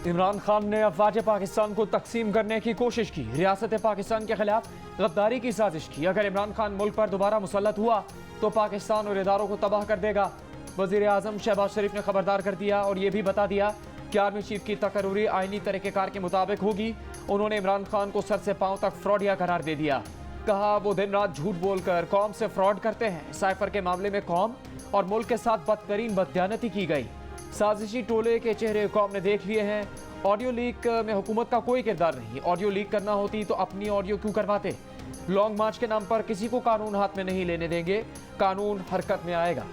इमरान खान ने अफवाज पाकिस्तान को तकसीम करने की कोशिश की, रियासत पाकिस्तान के खिलाफ गद्दारी की साजिश की। अगर इमरान खान मुल्क पर दोबारा मुसल्लत हुआ तो पाकिस्तान और इदारों को तबाह कर देगा। वज़ीर आज़म शहबाज शरीफ ने खबरदार कर दिया और ये भी बता दिया कि आर्मी चीफ की तकर्री आईनी तरीक़ेकार के मुताबिक होगी। उन्होंने इमरान खान को सर से पांव तक फ्रॉडिया करार दे दिया। कहा वो दिन रात झूठ बोलकर कौम से फ्रॉड करते हैं। साइफर के मामले में कौम और मुल्क के साथ बदतरीन बददियानती की गई। साजिशी टोले के चेहरे कौम ने देख लिए हैं। ऑडियो लीक में हुकूमत का कोई किरदार नहीं। ऑडियो लीक करना होती तो अपनी ऑडियो क्यों करवाते। लॉन्ग मार्च के नाम पर किसी को कानून हाथ में नहीं लेने देंगे, कानून हरकत में आएगा।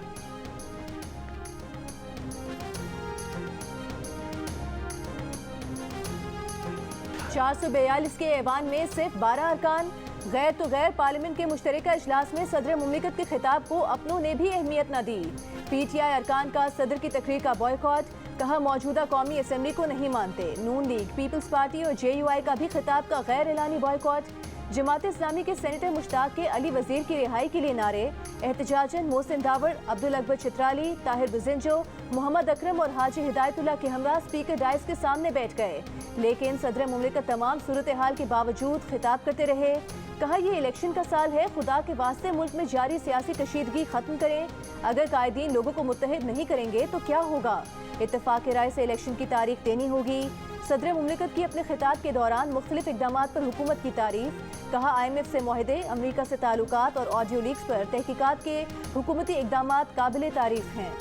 (442) के ऐवान में सिर्फ 12 अरकान। गैर तो गैर पार्लियामेंट के मुश्तरका इजलास में सदर मुमलिकत के खिताब को अपनों ने भी अहमियत न दी। PTI अरकान का सदर की तकरीर का बॉयकॉट। कहा मौजूदा कौमी असम्बली को नहीं मानते। नून लीग, पीपल्स पार्टी और JUI का भी खिताब का गैर एलानी बॉयकॉट। जमात इस्लामी के सेनेटर मुश्ताक के अली वजीर की रिहाई के लिए नारे। एहतजाजन मोहसिन दावर, अब्दुल अकबर चित्राली, ताहिर बुजिंजो, मोहम्मद अकरम और हाजी हिदायतुल्लाह के हमरा स्पीकर डाइस के सामने बैठ गए, लेकिन सदर मुमलिकत तमाम सूरत हाल के बावजूद खिताब करते रहे। कहा ये इलेक्शन का साल है, खुदा के वास्ते मुल्क में जारी सियासी कशीदगी खत्म करें। अगर कायदीन लोगों को मुत्तहिद नहीं करेंगे तो क्या होगा। इत्तेफाक राय से इलेक्शन की तारीख देनी होगी। सदर मुमलिकत की अपने खिताब के दौरान मुख्तलिफ इकदामात पर हुकूमत की तारीफ। कहा IMF से मुआहदे, अमरीका से ताल्लुकात और ऑडियो लीक्स पर तहकीकात के हुकूमती इकदामात काबिल तारीफ हैं।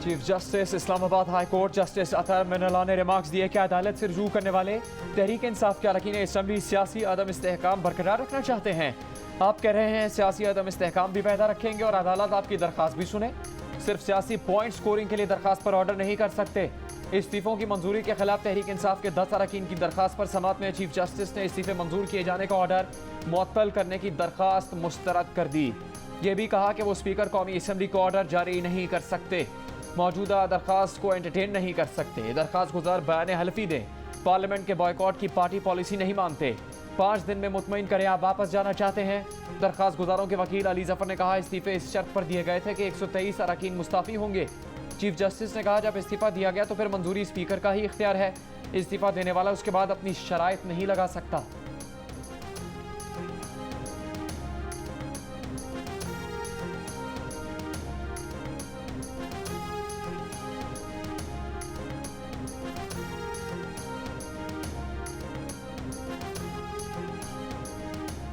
Chief justice Islamabad high court justice Athar Minallah ने रिमार्क्स दिए कि अदालत से रुजू करने वाले तहरीक इंसाफ के अरकान असम्बली सियासी अदम इस्तेहकाम बरकरार रखना चाहते हैं। आप कह रहे हैं सियासी अदम इस्तेहकाम भी पैदा रखेंगे और अदालत आपकी दरख्वास्त भी सुने। सिर्फ सियासी पॉइंट स्कोरिंग के लिए दरख्वास्त पर ऑर्डर नहीं कर सकते। इस्तीफों की मंजूरी के खिलाफ तहरीक इंसाफ के 10 अरकान की दरख्वास्त पर समात में चीफ जस्टिस ने इस्तीफे मंजूर किए जाने का ऑर्डर मुअत्तल करने की दरख्वास्त मुस्तरद कर दी। ये भी कहा कि वो स्पीकर कौमी असम्बली को ऑर्डर जारी नहीं कर सकते, मौजूदा दरख्वास्त को एंटरटेन नहीं कर सकते। दरख्वास्त गुजार बयान हल्फी दें। पार्लियामेंट के बॉयकॉट की पार्टी पॉलिसी नहीं मानते। 5 दिन में मुतमईन करें आप वापस जाना चाहते हैं। दरख्वास्त गुजारों के वकील अली जफर ने कहा इस्तीफे इस शर्त पर दिए गए थे कि 123 अरकान मुस्ताफी होंगे। चीफ जस्टिस ने कहा जब इस्तीफा दिया गया तो फिर मंजूरी स्पीकर का ही इख्तियार है। इस्तीफा देने वाला उसके बाद अपनी शराइत नहीं लगा सकता।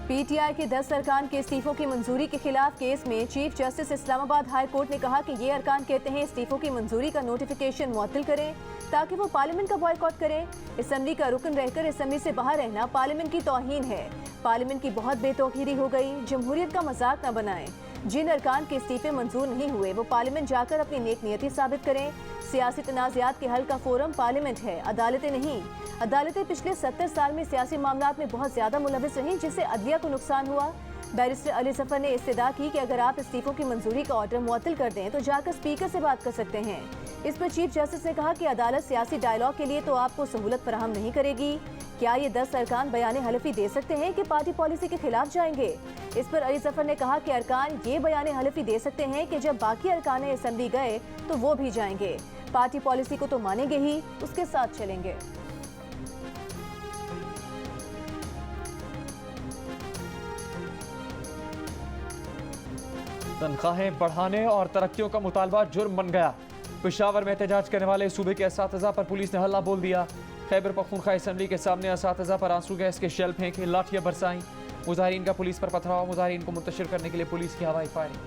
PTI के 10 अरकान के इस्तीफों की मंजूरी के खिलाफ केस में chief justice Islamabad high court ने कहा कि ये अरकान कहते हैं इस्तीफों की मंजूरी का नोटिफिकेशन मुअत्तल करें ताकि वो पार्लियामेंट का बॉयकॉट करें। असम्बली का रुकन रहकर असम्बली से बाहर रहना पार्लियामेंट की तौहीन है। पार्लियामेंट की बहुत बेतौकीरी हो गई। जमहूरियत का मजाक न बनाएं। जिन अरकान के इस्तीफे मंजूर नहीं हुए वो पार्लियामेंट जाकर अपनी नेक नियति साबित करें। सियासी तनाज़ात के हल का फोरम पार्लियामेंट है, अदालतें नहीं। अदालतें पिछले 70 साल में सियासी मामलात में बहुत ज्यादा मुलविस रहीं, जिससे अदलिया को नुकसान हुआ। बैरिस्टर अली जफर ने इस्तदा की कि अगर आप इस्तीफों की मंजूरी का ऑर्डर मुअत्तल कर दें तो जाकर स्पीकर से बात कर सकते हैं। इस पर चीफ जस्टिस ने कहा कि अदालत सियासी डायलॉग के लिए तो आपको सहूलत फराहम नहीं करेगी। क्या ये 10 अरकान बयान हलफी दे सकते हैं कि पार्टी पॉलिसी के खिलाफ जाएंगे। इस पर अली जफर ने कहा कि अरकान ये बयान हलफी दे सकते हैं कि जब बाकी अरकान असम्बली गए तो वो भी जाएंगे। पार्टी पॉलिसी को तो मानेंगे ही, उसके साथ चलेंगे। तनख्वाहें बढ़ाने और तरक्कियों का मुतालबा जुर्म बन गया। पेशावर में एहतजाज करने वाले सूबे के असातिज़ा पर पुलिस ने हल्ला बोल दिया। खैबर पख्तूनख्वा असम्बली के सामने असातिज़ा पर आंसू गैस के शेल फेंके, लाठियां बरसाईं। मुजाहिरीन का पुलिस पर पथराव। मुजाहिरीन को मुंतशिर करने के लिए पुलिस की हवाई फायरिंग।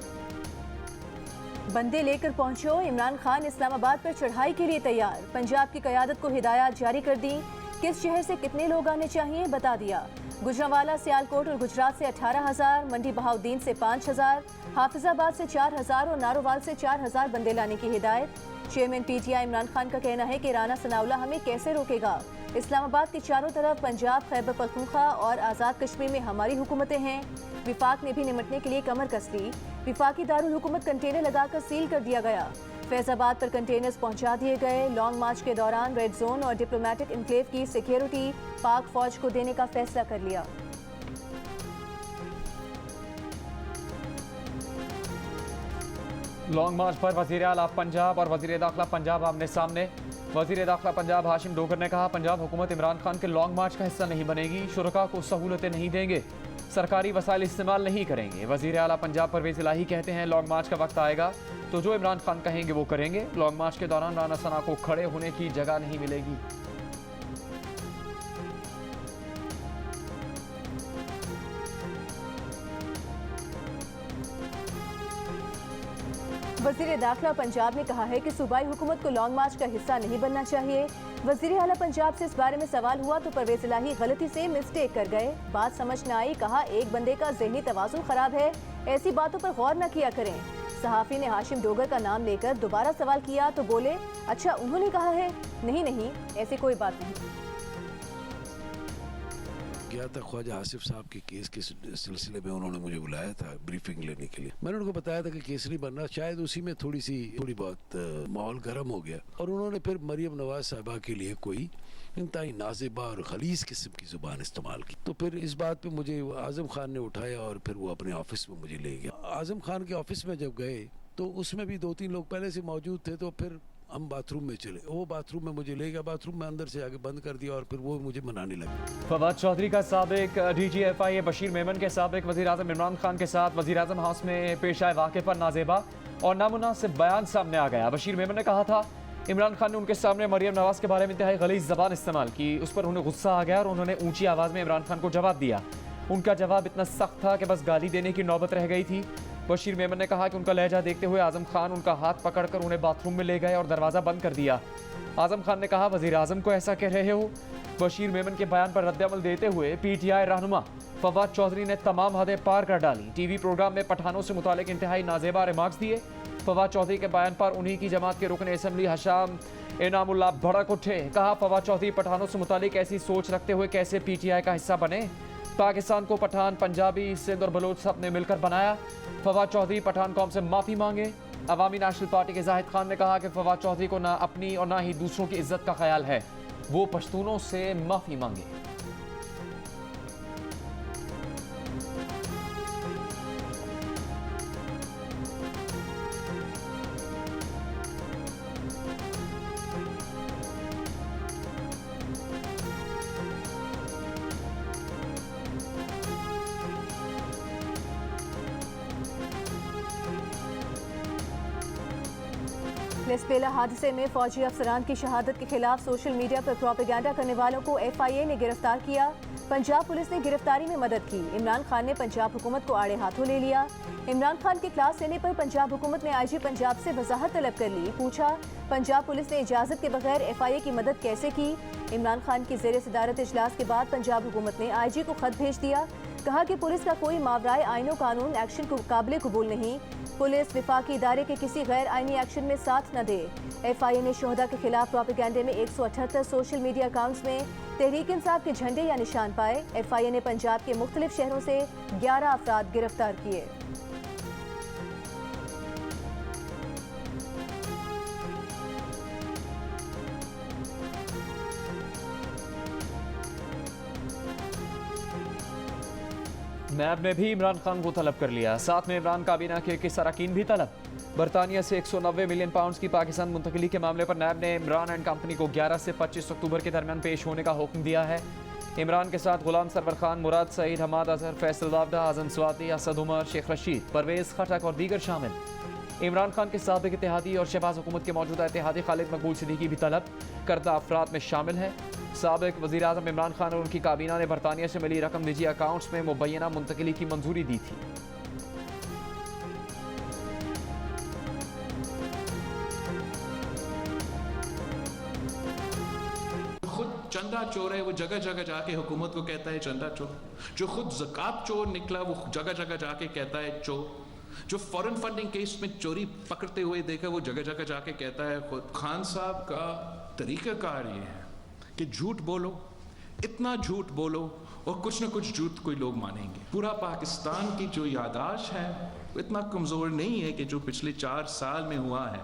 बंदे लेकर पहुंचो। इमरान खान इस्लामाबाद पर चढ़ाई के लिए तैयार। पंजाब की क़यादत को हिदायत जारी कर दी। किस शहर से कितने लोग आने चाहिए बता दिया। गुजरांवाला, सियालकोट और गुजरात से 18,000, मंडी बहाउद्दीन से 5,000, हाफिजाबाद से 4,000 और नारोवाल से 4,000 बंदे लाने की हिदायत। चेयरमैन PTI इमरान खान का कहना है कि राना सनाउल्लाह हमें कैसे रोकेगा। इस्लामाबाद के चारों तरफ पंजाब, खैबर पख्तूनख्वा और आज़ाद कश्मीर में हमारी हुकूमतें हैं। विफाक ने भी निमटने के लिए कमर कस ली। विफाकी दारुल हुकूमत कंटेनर लगाकर सील कर दिया गया। फैजाबाद पर कंटेनर्स पहुंचा दिए गए। लॉन्ग मार्च के दौरान रेड जोन और डिप्लोमेटिक इनक्लेव की सिक्योरिटी पाक फौज को देने का फैसला कर लिया। लॉन्ग मार्च पर वज़ीर आला पंजाब और वज़ीर दाखिला पंजाब आमने सामने। वज़ीर दाखिला पंजाब हाशिम डोगर ने कहा, पंजाब हुकूमत इमरान खान के लॉन्ग मार्च का हिस्सा नहीं बनेगी, शुरका को सहूलतें नहीं देंगे, सरकारी वसाइल इस्तेमाल नहीं करेंगे। वज़ीर आला पंजाब परवेज़ इलाही कहते हैं, लॉन्ग मार्च का वक्त आएगा तो जो इमरान खान कहेंगे वो करेंगे। लॉन्ग मार्च के दौरान राना सना को खड़े होने की जगह नहीं मिलेगी। वज़ीर दाखिला पंजाब ने कहा है कि सूबाई हुकूमत को लॉन्ग मार्च का हिस्सा नहीं बनना चाहिए। वज़ीर आला पंजाब से इस बारे में सवाल हुआ तो परवेज़ इलाही गलती से मिस्टेक कर गए, बात समझ न आई। कहा, एक बंदे का ज़हनी तवाज़ुन खराब है, ऐसी बातों पर गौर न किया करें। सहाफ़ी ने हाशिम डोगर का नाम लेकर दोबारा सवाल किया तो बोले, अच्छा उन्होंने कहा है? नहीं, ऐसी कोई बात नहीं। गया था ख्वाजा आसिफ साहब के केस के सिलसिले में, उन्होंने मुझे बुलाया था ब्रीफिंग लेने के लिए। मैंने उनको बताया था कि केस नहीं बनना, शायद उसी में थोड़ी बहुत माहौल गर्म हो गया और उन्होंने फिर मरियम नवाज साहिबा के लिए कोई इंतहाई नाज़िबा और खलीस किस्म की ज़ुबान इस्तेमाल की। तो फिर इस बात पे मुझे आज़म खान ने उठाया और फिर वो अपने ऑफिस में मुझे ले गया। आज़म खान के ऑफिस में जब गए तो उसमें भी 2-3 लोग पहले से मौजूद थे, तो फिर हम बाथरूम में चले। वो बाथरूम में मुझे ले गया, बाथरूम में अंदर से आगे बंद कर दिया और फिर वो मुझे मनाने लगे। फवाद चौधरी का साबिक DGFI बशीर मेमन के साबिक वज़ीर आज़म इमरान खान के साथ वज़ीर आज़म हाउस में पेश आए वाक़े पर नाजेबा और नामुनासिब बयान सामने आ गया। बशीर मेमन ने कहा था, इमरान खान ने उनके सामने मरियम नवाज के बारे में इंतहाई गलीज़ ज़बान इस्तेमाल की, उस पर उन्हें गुस्सा आ गया और उन्होंने ऊंची आवाज़ में इमरान खान को जवाब दिया। उनका जवाब इतना सख्त था कि बस गाली देने की नौबत रह गई थी। बशीर मेमन ने कहा कि उनका लहजा देखते हुए आज़म खान उनका हाथ पकड़कर उन्हें बाथरूम में ले गए और दरवाज़ा बंद कर दिया। आज़म खान ने कहा, वज़ीर आज़म को ऐसा कह रहे हो? बशीर मेमन के बयान पर रद्दअमल देते हुए PTI रहनुमा फवाद चौधरी ने तमाम हदें पार कर डाली। TV प्रोग्राम में पठानों से मुतालिक इंतहाई नाजेबा रिमार्क्स दिए। फवाद चौधरी के बयान पर उन्हीं की जमात के रुकन असम्बली हशाम इनामुल्लाह भड़क उठे। कहा, फवाद चौधरी पठानों से मुतालिक ऐसी सोच रखते हुए कैसे PTI का हिस्सा बने? पाकिस्तान को पठान, पंजाबी, सिंध और बलोच सब ने मिलकर बनाया। फवाद चौधरी पठान कौम से माफ़ी मांगे। अवामी नेशनल पार्टी के जाहिद खान ने कहा कि फवाद चौधरी को ना अपनी और ना ही दूसरों की इज्जत का ख्याल है, वो पश्तूनों से माफ़ी मांगे। लेस्पेला हादसे में फौजी अफसरान की शहादत के खिलाफ सोशल मीडिया पर प्रोपेगेंडा करने वालों को FIA ने गिरफ्तार किया। पंजाब पुलिस ने गिरफ्तारी में मदद की। इमरान खान ने पंजाब हुकूमत को आड़े हाथों ले लिया। इमरान खान के क्लास लेने पर पंजाब हुकूमत ने IG पंजाब से वजाहत तलब कर ली। पूछा, पंजाब पुलिस ने इजाज़त के बगैर FIA की मदद कैसे की? इमरान खान की ज़ेर सदारत इजलास के बाद पंजाब हुकूमत ने IG को खत भेज दिया। कहा कि पुलिस का कोई मावराए आईनो कानून एक्शन को काबिल कबूल नहीं। पुलिस विफाकी इदारे के किसी गैर आईनी एक्शन में साथ न दे। FIA ने शोहदा के खिलाफ प्रोपेगेंडे में 178 सोशल मीडिया अकाउंट्स में तहरीक इंसाफ के झंडे या निशान पाए। FIA ने पंजाब के मुख्तलिफ शहरों से 11 अफराद गिरफ्तार किए। नैब ने भी इमरान खान को तलब कर लिया, साथ में इमरान काबीना के अरकान भी तलब। बरतानिया से 190 मिलियन पाउंड की पाकिस्तान मुंतकिली के मामले पर नैब ने इमरान एंड कंपनी को 11 से 25 अक्टूबर के दरमियान पेश होने का हुक्म दिया है। इमरान के साथ गुलाम सरवर खान, मुराद सईद, हमाद अजहर, फैसल दावडा, आजम स्वाति, असद उमर, शेख रशीद, परवेज खटक और दीगर शामिल। इमरान खान के साबिक इत्तेहादी और शहबाज हुकूमत के मौजूदा इत्तेहादी खालिद मकबूल सिद्दीकी भी तलब करदा अफराद में शामिल है। साबिक वज़ीर आज़म इमरान खान और उनकी काबीना ने बरतानिया से मिली रकम निजी अकाउंट्स में मुबैना मुंतकिली की मंजूरी दी थी। खुद चंदा चोर है, वो जगह जगह जाके हुकूमत को कहता है चंदा चोर। जो खुद ज़कात चोर निकला, वो जगह जगह जाके कहता है चोर। जो फॉरेन फंडिंग केस में चोरी पकड़ते हुए देखा, वो जगह जगह जाके कहता है खुद। खान साहब का तरीक़ाकार ये है कि झूठ बोलो, इतना झूठ बोलो और कुछ ना कुछ झूठ कोई लोग मानेंगे। पूरा पाकिस्तान की जो यादाश्त है वो इतना कमज़ोर नहीं है कि जो पिछले 4 साल में हुआ है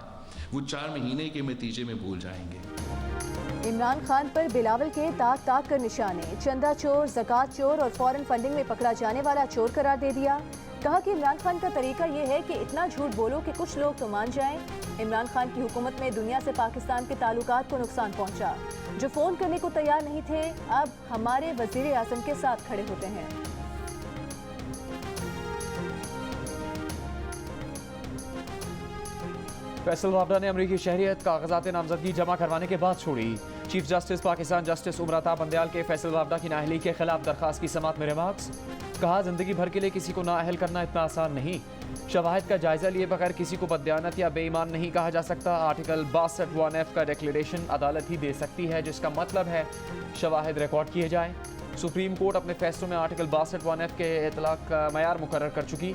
वो 4 महीने के नतीजे में भूल जाएंगे। इमरान खान पर बिलावल के ताक ताक कर निशाने, चंदा चोर, ज़कात चोर और फॉरेन फंडिंग में पकड़ा जाने वाला चोर करार दे दिया। कहा कि इमरान खान का तरीका ये है कि इतना झूठ बोलो कि कुछ लोग तो मान जाएं। इमरान खान की हुकूमत में दुनिया से पाकिस्तान के ताल्लुकात को नुकसान पहुंचा। जो फ़ोन करने को तैयार नहीं थे, अब हमारे वज़ीर आज़म के साथ खड़े होते हैं। फैसल वाबड़ा ने अमरीकी शहरियत कागजात नामजदगी जमा करवाने के बाद छोड़ी। Chief justice Pakistan justice Umar Ata Bandial के फैसल वाबड़ा की नाअहली के खिलाफ दरखास्त की समाअत में रिमार्क्स। कहा, जिंदगी भर के लिए किसी को नाअहल करना इतना आसान नहीं। शवाहिद का जायजा लिए बगैर किसी को बददियानत या बेईमान नहीं कहा जा सकता। आर्टिकल 62(1)(f) का डिक्लेरेशन अदालत ही दे सकती है, जिसका मतलब है शवाहिद रिकॉर्ड किए जाएं। सुप्रीम कोर्ट अपने फैसलों में आर्टिकल 62(1)(f) के इतलाक का मयार मुकर्रर कर चुकी।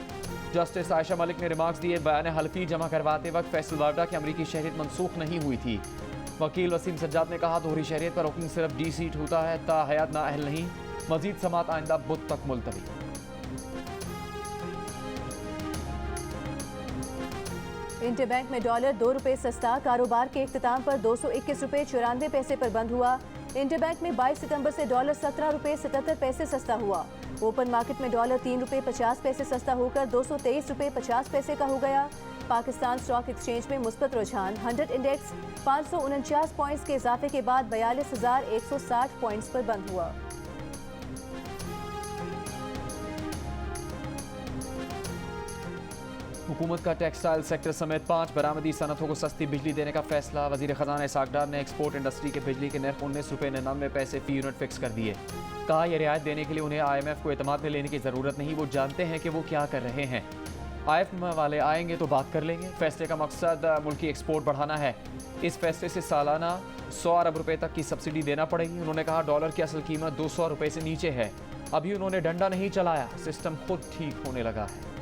जस्टिस आयशा मलिक ने रिमार्क्स दिए, बयान हल्फी जमा करवाते वक्त फैसल वाबड़ा की अमरीकी शहरियत मनसूख नहीं हुई थी। वकील वसीम सज्जाद ने कहा, दोहरी शहरियत पर हुक्म सिर्फ डी सीट होता है, ता हयात नाअहल नहीं। मजीद समात आइंदा बुध तक मुलतवी। इंटरबैंक में डॉलर 2 रुपये सस्ता, कारोबार के इख्तिताम पर 221 रुपये 94 पैसे पर बंद हुआ। इंटरबैंक में 22 सितंबर से डॉलर 17 रुपये 77 पैसे सस्ता हुआ। ओपन मार्केट में डॉलर 3 रुपये 50 पैसे सस्ता होकर 223 रुपये 50 पैसे का हो गया। पाकिस्तान स्टॉक एक्सचेंज में मुस्बत रुझान, 100 इंडेक्स 549 पॉइंट्स के इजाफे के बाद 42,160 पॉइंट्स पर बंद हुआ। हुकूमत का टेक्सटाइल सेक्टर समेत 5 बरामदी सनतों को सस्ती बिजली देने का फैसला। वजीर खजाना इसाक डार ने एक्सपोर्ट इंडस्ट्री के बिजली के नर्ख 19 रुपये 99 पैसे फी यूनिट फिक्स कर दिए। कहा, यह रियायत देने के लिए उन्हें IMF को एतमाद में लेने की ज़रूरत नहीं, वो जानते हैं कि वो क्या कर रहे हैं। IMF वाले आएंगे तो बात कर लेंगे। फैसले का मकसद मुल्की एक्सपोर्ट बढ़ाना है। इस फैसले से सालाना 100 अरब रुपये तक की सब्सिडी देना पड़ेगी। उन्होंने कहा, डॉलर की असल कीमत 200 रुपये से नीचे है। अभी उन्होंने डंडा नहीं चलाया, सिस्टम खुद ठीक होने लगा है।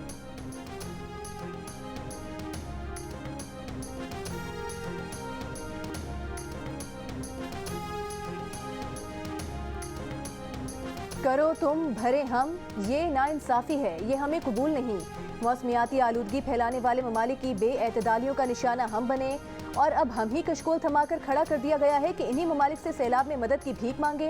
करो तुम भरे हम, ये नाइंसाफ़ी है, ये हमें कबूल नहीं। मौसमियाती आलूदगी फैलाने वाले ममालिक की बेएतदालियों का निशाना हम बने और अब हम ही कशकोल थमाकर खड़ा कर दिया गया है कि इन्हीं ममालिक से सैलाब में मदद की भीख मांगे।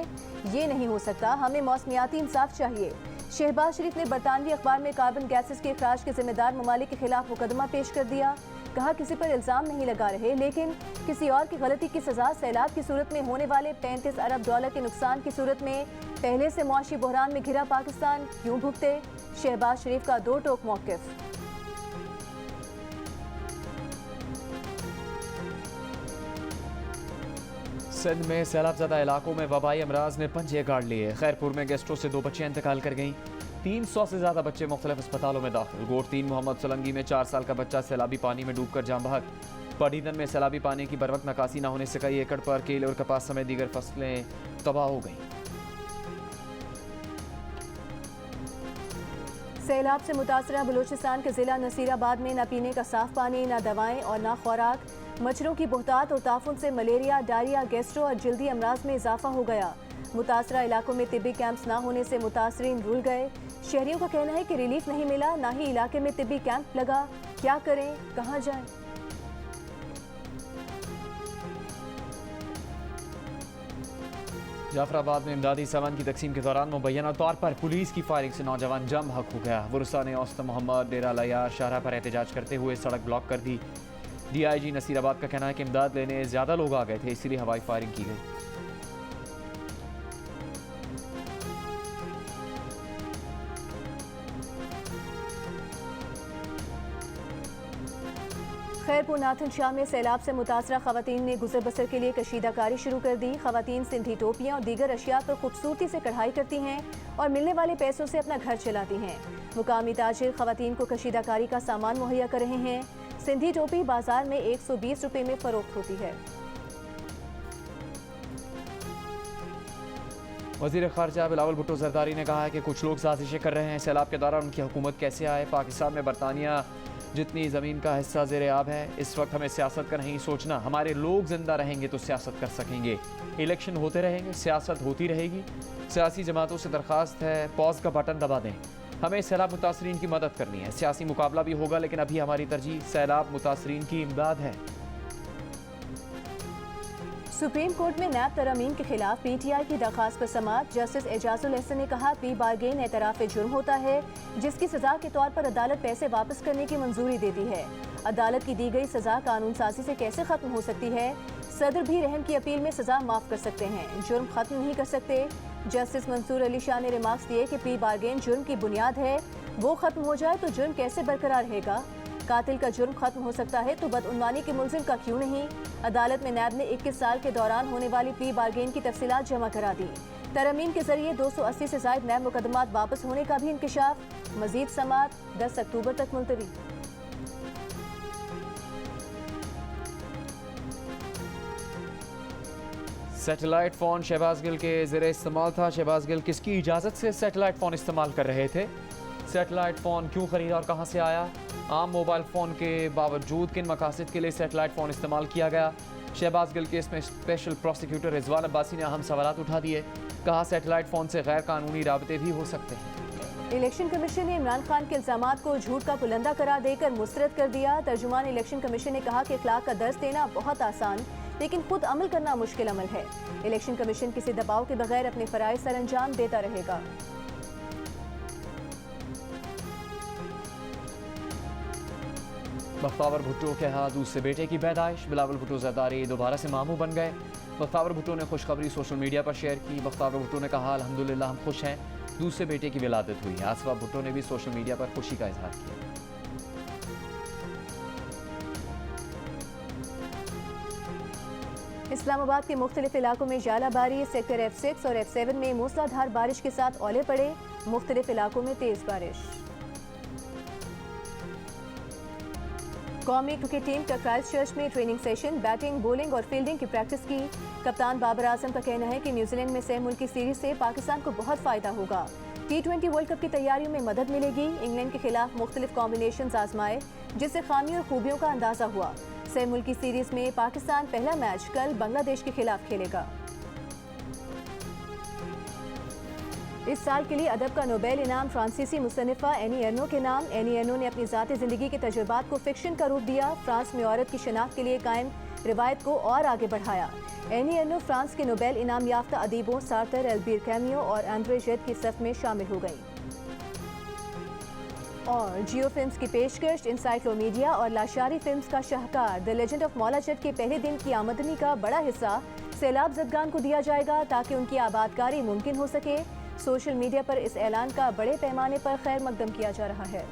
ये नहीं हो सकता, हमें मौसमियाती इंसाफ चाहिए। शहबाज शरीफ ने बरतानवी अखबार में कार्बन गैसेस के अखराज के जिम्मेदार ममालिक के खिलाफ मुकदमा पेश कर दिया। कहा, किसी पर इल्ज़ाम नहीं लगा रहे, लेकिन किसी और की गलती की सज़ा सैलाब की सूरत में होने वाले 35 अरब डॉलर के नुकसान की सूरत में पहले से मुआशी बहरान में घिरा पाकिस्तान क्यों भुगते। शहबाज शरीफ का दो टोक मौक़िफ़। सिंध में सैलाबज़दा इलाकों में वबाई अमराज ने पंजे गाड़ लिए। खैरपुर में गेस्टों से 2 बच्चियां इंतकाल कर गईं। 300 से ज़्यादा बच्चे मुख्तलिफ अस्पतालों में दाखिल। गोट 3 मोहम्मद सोलंगी में 4 साल का बच्चा सैलाबी पानी में डूबकर जाम बहक। पडीदन में सैलाबी पानी की बरवक्त नकासी न होने से कई एकड़ पर केले और कपास समेत दीगर फसलें तबाह हो गईं। सैलाब से मुतासरा बलूचिस्तान के ज़िला नसीराबाद में न पीने का साफ पानी, न दवाएं और न खुराक। मच्छरों की बुहतात और ताफुन से मलेरिया, डायरिया, गैस्ट्रो और जल्दी अमराज में इजाफा हो गया। मुतासरा इलाकों में तिब्बी कैंप्स ना होने से मुतासरीन रुल गए। शहरियों का कहना है कि रिलीफ नहीं मिला, ना ही इलाके में तिब्बी कैंप लगा। क्या करें, कहाँ जाएं? जाफराबाद में इमदादी सामान की तकसीम के दौरान मुबैना तौर पर पुलिस की फायरिंग से नौजवान जम हक हो गया। वरुसा ने औसत मोहम्मद डेरा लयार शाहरा पर एहतजाज करते हुए सड़क ब्लॉक कर दी। DIG नसीराबाद का कहना है कि इमदाद लेने ज़्यादा लोग आ गए थे, इसीलिए हवाई फायरिंग की गई। खैरपुर नाथन शाह में सैलाब से मुतासरा खवातीन ने गुजर बसर के लिए कशीदाकारी शुरू कर दी। खवातीन सिंधी टोपियाँ और दीगर अशिया पर खूबसूरती से कढ़ाई करती हैं और मिलने वाले पैसों से अपना घर चलाती हैं। मुकामी ताजिर खवातीन को कशीदाकारी का सामान मुहैया कर रहे हैं। सिंधी टोपी बाजार में 120 रुपये में फरोख्त होती है। वज़ीर ख़ारजा बिलावल भुट्टो ज़रदारी ने कहा है कि कुछ लोग साजिशें कर रहे हैं। सैलाब के दौरान उनकी हुकूमत कैसे आए। पाकिस्तान में बरतानिया जितनी ज़मीन का हिस्सा ज़ेरे आब है। इस वक्त हमें सियासत का नहीं सोचना, हमारे लोग ज़िंदा रहेंगे तो सियासत कर सकेंगे। इलेक्शन होते रहेंगे, सियासत होती रहेगी। सियासी जमातों से दरख्वास्त है, पॉज का बटन दबा दें। हमें सैलाब मुतासरीन की मदद करनी है। सियासी मुकाबला भी होगा, लेकिन अभी हमारी तरजीह सैलाब मुतासरीन की इमदाद है। सुप्रीम कोर्ट में नैब तरमीम के खिलाफ पीटीआई की दरखास्त पर समाअत जस्टिस एजाजुल एहसन ने कहा प्ली बार्गेन एतराफ जुर्म होता है जिसकी सजा के तौर पर अदालत पैसे वापस करने की मंजूरी देती है। अदालत की दी गई सजा कानून साजी से कैसे खत्म हो सकती है? सदर भी रहम की अपील में सजा माफ कर सकते हैं, जुर्म खत्म नहीं कर सकते। जस्टिस मंसूर अली शाह ने रिमार्क्स दिए कि प्ली बार्गेन जुर्म की बुनियाद है, वो खत्म हो जाए तो जुर्म कैसे बरकरार रहेगा? कातिल का जुर्म खत्म हो सकता है तो बदउनवानी के मुलजिम का क्यों नहीं? अदालत में नैब ने 21 साल के दौरान होने वाली प्ली बार्गेन की तफसीलात जमा करा दी। तरमीम के जरिए 280 से ज्यादा नैब मुकदमात वापस होने का भी इंकशाफ। मजीद समाअत 10 अक्टूबर तक मुलतवी। सैटेलाइट फ़ोन शहबाज गिल के ज़रिए इस्तेमाल था। शहबाज गिल किसकी इजाज़त से सैटेलाइट फ़ोन इस्तेमाल कर रहे थे? सैटेलाइट फ़ोन क्यों ख़रीदा और कहाँ से आया? आम मोबाइल फ़ोन के बावजूद किन मकासद के लिए सैटेलाइट फ़ोन इस्तेमाल किया गया? शहबाज गिल केस में स्पेशल प्रोसिक्यूटर रिजवान अब्बासी ने अहम सवालात उठा दिए। कहा सैटेलाइट फ़ोन से गैर कानूनी राबते भी हो सकते हैं। इलेक्शन कमीशन ने इमरान खान के इल्जामात को झूठ का पुलंदा करार देकर मुस्तरद कर दिया। तर्जुमान इलेक्शन कमीशन ने कहा कि इखलाक का दर्ज देना बहुत आसान लेकिन खुद अमल करना मुश्किल अमल है। इलेक्शन कमीशन किसी दबाव के बगैर अपने फराइज सर अंजाम देता रहेगा। बख्तावर भुट्टो के यहाँ दूसरे बेटे की पैदाइश। बिलावल भुट्टो ज़रदारी दोबारा से मामू बन गए। बख्तावर भुट्टो ने खुशखबरी सोशल मीडिया पर शेयर की। बख्तावर भुट्टो ने कहा अल्हम्दुलिल्लाह हम खुश हैं, दूसरे बेटे की विलादत हुई। आसिफा भुट्टो ने भी सोशल मीडिया पर खुशी का इजहार किया। इस्लामाबाद के मुख्तलिफ इलाकों में जालाबारी। सेक्टर F6 और F7 में मूसलाधार बारिश के साथ ओले पड़े। मुख्तलिफ इलाकों में तेज बारिश। कौमी क्रिकेट टीम का क्राइस्टचर्च में ट्रेनिंग सेशन, बैटिंग, बॉलिंग और फील्डिंग की प्रैक्टिस की। कप्तान बाबर आजम का कहना है कि न्यूजीलैंड में सह मुल्की सीरीज से पाकिस्तान को बहुत फायदा होगा। T20 वर्ल्ड कप की तैयारियों में मदद मिलेगी। इंग्लैंड के खिलाफ मुख्तलिफ कॉम्बिनेशन आजमाए जिससे खामियों और खूबियों का अंदाजा हुआ। सह मुल्की सीरीज में पाकिस्तान पहला मैच कल बांग्लादेश के खिलाफ खेलेगा। इस साल के लिए अदब का नोबेल इनाम फ्रांसीसी मुसन्निफा एनी एर्नो के नाम। एनी एर्नो ने अपनी ज़ाती ज़िंदगी के तजुर्बात को फिक्शन का रूप दिया। फ्रांस में औरत की शनाख्त के लिए कायम रिवायत को और आगे बढ़ाया। एनी एर्नो फ्रांस के नोबेल इनाम याफ्ता अदीबों सार्तर, एल्बीर कैमियो और एंड्रे जेड की सफ में शामिल हो गई। और जियो फिल्म्स की पेशकश इंसाइक्लोमीडिया और लाशारी फिल्म्स का शाहकार the legend of Maula Jatt के पहले दिन की आमदनी का बड़ा हिस्सा सैलाब ज़दगान को दिया जाएगा ताकि उनकी आबादकारी मुमकिन हो सके। सोशल मीडिया पर इस ऐलान का बड़े पैमाने पर खैर मकदम किया जा रहा है।